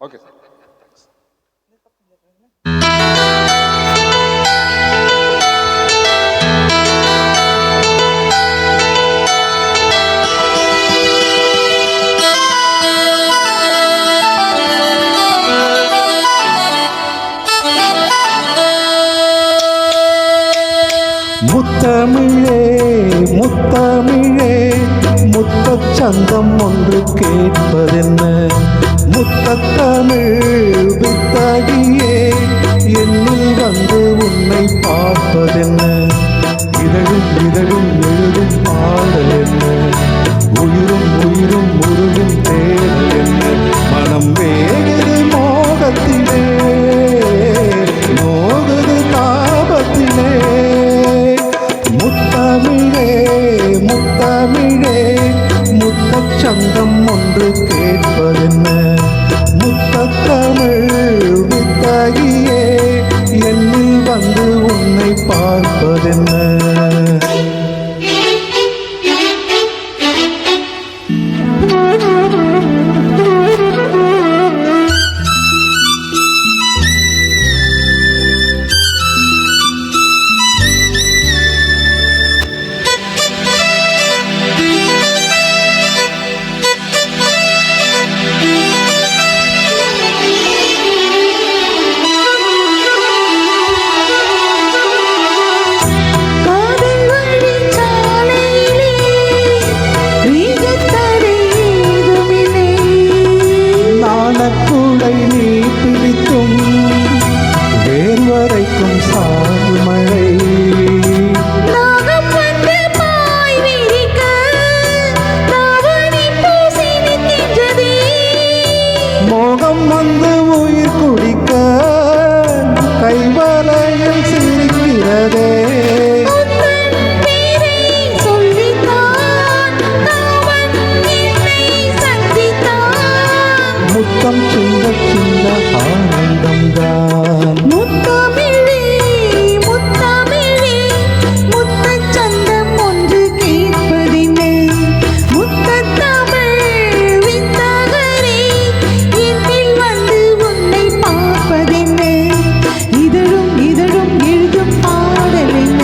Okay sir. முத்தமிழே முத்தமிழே முத்தச் சந்தம் ஒன்று கேட்பதென்ன, முத்தத்தமிழ் வித்தகியே என்னில் வந்து உன்னை பார்ப்பதென்ன, இதழும் இதழும் எழுதும் பாடல் என்ன, உயிரும் உயிரும் உருகும் தேடல் என்ன, மனம் வேறு மோகத்திலே மோகுது தாபத்திலே. முத்தமிழே முத்தமிழே முத்தச் சந்தம் ஒன்று கேட்பதென்ன, முத்தத்தமிழ் வித்தகியே என்னில் வந்து உன்னை பார்ப்பதென்ன. நீ பிடித்தும் வேர்வரைக்கும் சாறு மழை, மோகம் வந்து உயிர் குடிக்க கைவலையில் சிரிக்கிறதே. முத்தம் சிந்த சிந்த ஆனந்தம்தான். முத்தமிழே முத்தமிழே முத்தச் சந்தம் ஒன்று கேட்பதென்ன, முத்தத்தமிழ் வித்தகரே என்னில் வந்து உன்னை பார்ப்பதென்ன, இதழும் இதழும் எழுதும் பாடல் என்ன,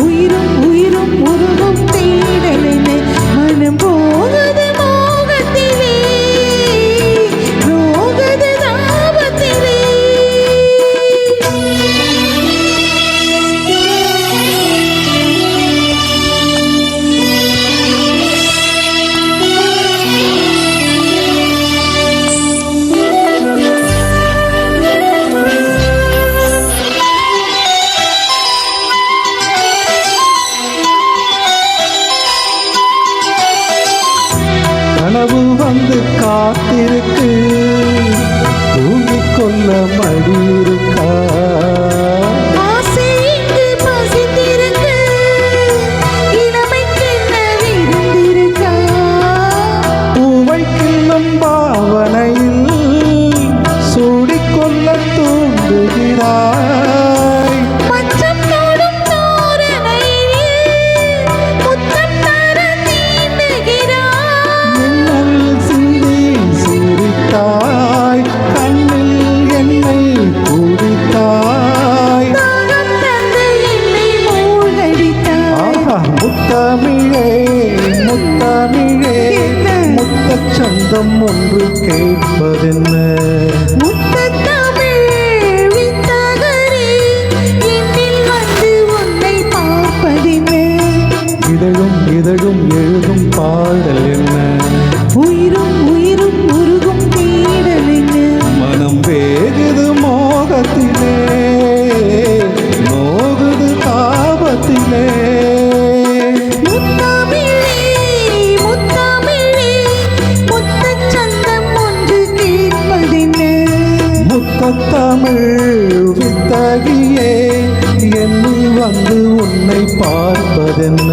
உயிரும் உயிரும் உருகும் தேடல் என்ன, மனம் போகுது மோகத்திலே ரோகது தாபத்திலே. கனவு வந்து காத்திருக்கு, தூங்கிக் கொள்ள மடி இருக்கா, ஆசை இங்கு பசித்திருக்கு, இளமைக்கென்ன விருந்திருக்கா, பூவை கிள்ளும் பாவனையில் சூடிக்கொள்ள தூண்டுகிறாய், மச்சம் தோடும் தோரணையில் முத்தம் தர தீண்டுகிறாய், மின்னல் சிந்தி சிரித்தாய், கண்ணில் என்னை குடித்தாய். தாகம் தந்து என்னை மூழ்கடித்தாய். ஆஹா, முத்தமிழே முத்தமிழே முத்தச் சந்தம் ஒன்று கேட்பதென்ன, முத்தத்தமிழ் வித்தகரே என்னில் வந்து உன்னை பார்ப்பதென்ன, இதழும் இதழும் எழுதும் பாடல் என்ன, உயிரும் உயிரும் உருகும் தேடல் என்ன, மனம் வேகுது மோகத்திலே மோகுது தாபத்திலே. முத்தமிழே முத்தமிழே முத்தச் சந்தம் ஒன்று கேட்பதென்ன, முத்தத்தமிழ் வித்தகியே என்னில் வந்து உன்னை பார்ப்பதென்ன.